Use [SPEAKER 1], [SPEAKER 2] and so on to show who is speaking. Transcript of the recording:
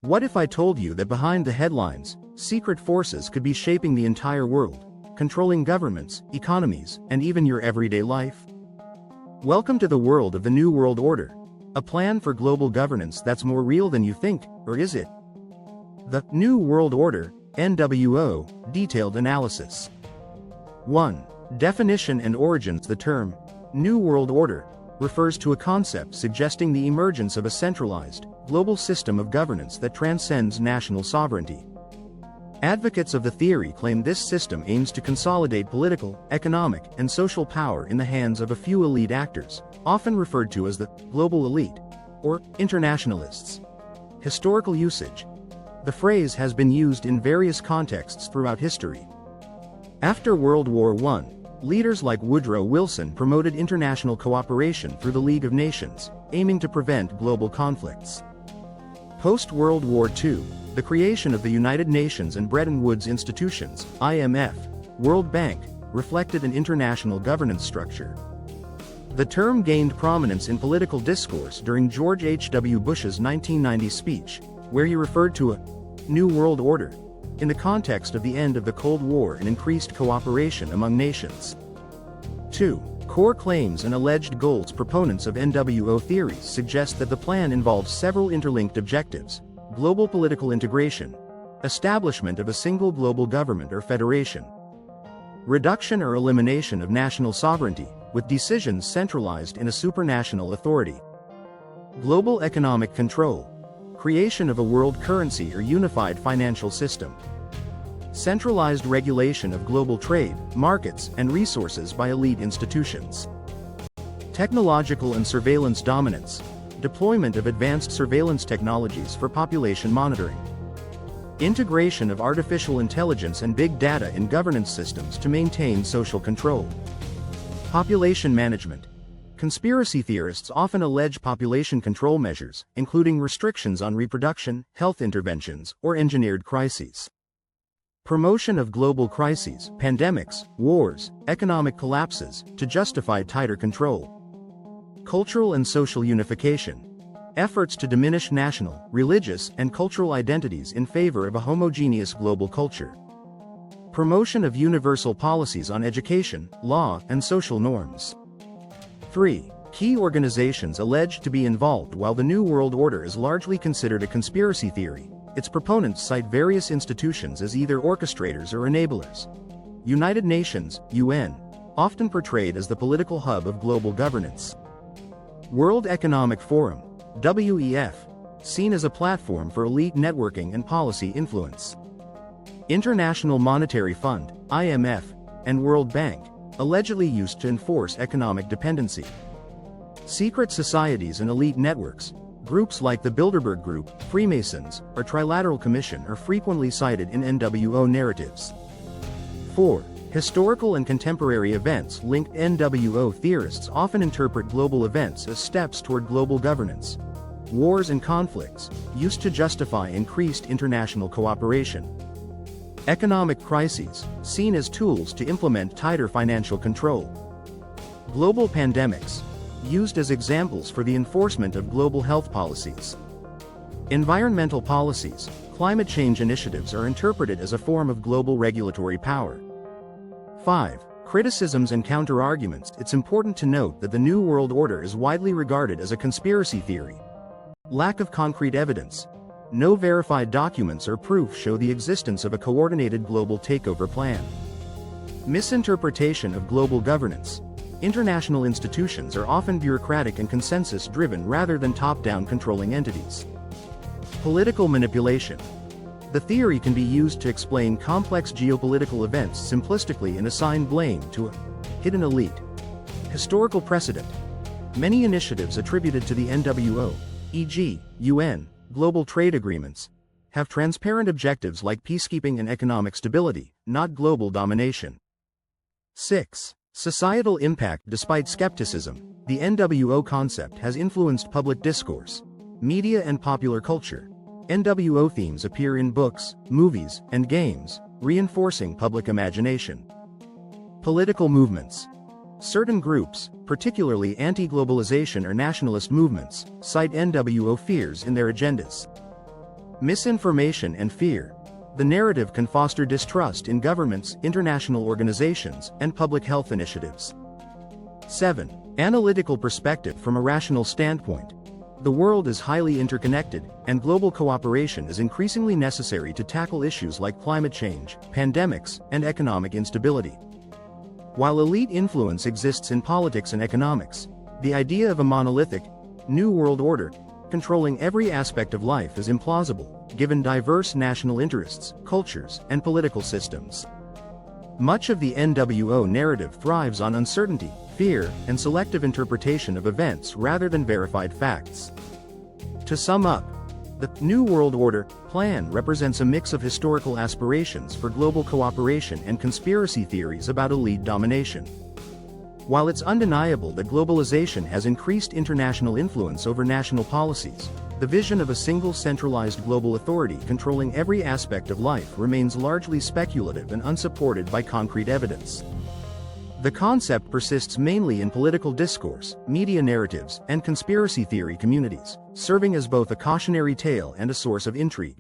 [SPEAKER 1] What if I told you that behind the headlines, secret forces could be shaping the entire world, controlling governments, economies, and even your everyday life? Welcome to the world of the New World Order, a plan for global governance that's more real than you think, or is it? The New World Order, NWO, Detailed Analysis. 1. Definition and origins. The term, New World Order, refers to a concept suggesting the emergence of a centralized, global system of governance that transcends national sovereignty. Advocates of the theory claim this system aims to consolidate political, economic, and social power in the hands of a few elite actors, often referred to as the global elite, or internationalists. Historical usage. The phrase has been used in various contexts throughout history. After World War I, leaders like Woodrow Wilson promoted international cooperation through the League of Nations, aiming to prevent global conflicts. Post-World War II, the creation of the United Nations and Bretton Woods institutions, IMF, World Bank, reflected an international governance structure. The term gained prominence in political discourse during George H.W. Bush's 1990 speech, where he referred to a New World Order in the context of the end of the Cold War and increased cooperation among nations. 2. Core claims and alleged goals. Proponents of NWO theories suggest that the plan involves several interlinked objectives: global political integration, establishment of a single global government or federation, reduction or elimination of national sovereignty, with decisions centralized in a supranational authority, global economic control, creation of a world currency or unified financial system, centralized regulation of global trade, markets, and resources by elite institutions, technological and surveillance dominance, deployment of advanced surveillance technologies for population monitoring, integration of artificial intelligence and big data in governance systems to maintain social control, population management. Conspiracy theorists often allege population control measures, including restrictions on reproduction, health interventions, or engineered crises. Promotion of global crises, pandemics, wars, economic collapses, to justify tighter control. Cultural and social unification. Efforts to diminish national, religious, and cultural identities in favor of a homogeneous global culture. Promotion of universal policies on education, law, and social norms. 3. Key organizations alleged to be involved. While the New World Order is largely considered a conspiracy theory, its proponents cite various institutions as either orchestrators or enablers. United Nations, UN, often portrayed as the political hub of global governance. World Economic Forum, WEF, seen as a platform for elite networking and policy influence. International Monetary Fund, IMF, and World Bank, allegedly used to enforce economic dependency. Secret societies and elite networks. Groups like the Bilderberg Group, Freemasons, or Trilateral Commission are frequently cited in NWO narratives. 4. Historical and contemporary events linked. NWO theorists often interpret global events as steps toward global governance. Wars and conflicts, used to justify increased international cooperation. Economic crises, seen as tools to implement tighter financial control. Global pandemics, used as examples for the enforcement of global health policies. Environmental policies, climate change initiatives are interpreted as a form of global regulatory power. 5. Criticisms and counter-arguments. It's important to note that the New World Order is widely regarded as a conspiracy theory. Lack of concrete evidence. No verified documents or proof show the existence of a coordinated global takeover plan. Misinterpretation of global governance. International institutions are often bureaucratic and consensus-driven rather than top-down controlling entities. Political manipulation. The theory can be used to explain complex geopolitical events simplistically and assign blame to a hidden elite. Historical precedent. Many initiatives attributed to the NWO, e.g., UN, global trade agreements, have transparent objectives like peacekeeping and economic stability, not global domination. 6. Societal impact. Despite skepticism, the NWO concept has influenced public discourse, media, and popular culture. NWO themes appear in books, movies, and games, reinforcing public imagination. Political movements. Certain groups, particularly anti-globalization or nationalist movements, cite NWO fears in their agendas. Misinformation and fear. The narrative can foster distrust in governments, international organizations, and public health initiatives. 7. Analytical perspective from a rational standpoint. The world is highly interconnected, and global cooperation is increasingly necessary to tackle issues like climate change, pandemics, and economic instability. While elite influence exists in politics and economics, the idea of a monolithic, new world order, controlling every aspect of life is implausible, given diverse national interests, cultures, and political systems. Much of the NWO narrative thrives on uncertainty, fear, and selective interpretation of events rather than verified facts. To sum up, the New World Order plan represents a mix of historical aspirations for global cooperation and conspiracy theories about elite domination. While it's undeniable that globalization has increased international influence over national policies, the vision of a single centralized global authority controlling every aspect of life remains largely speculative and unsupported by concrete evidence. The concept persists mainly in political discourse, media narratives, and conspiracy theory communities, serving as both a cautionary tale and a source of intrigue.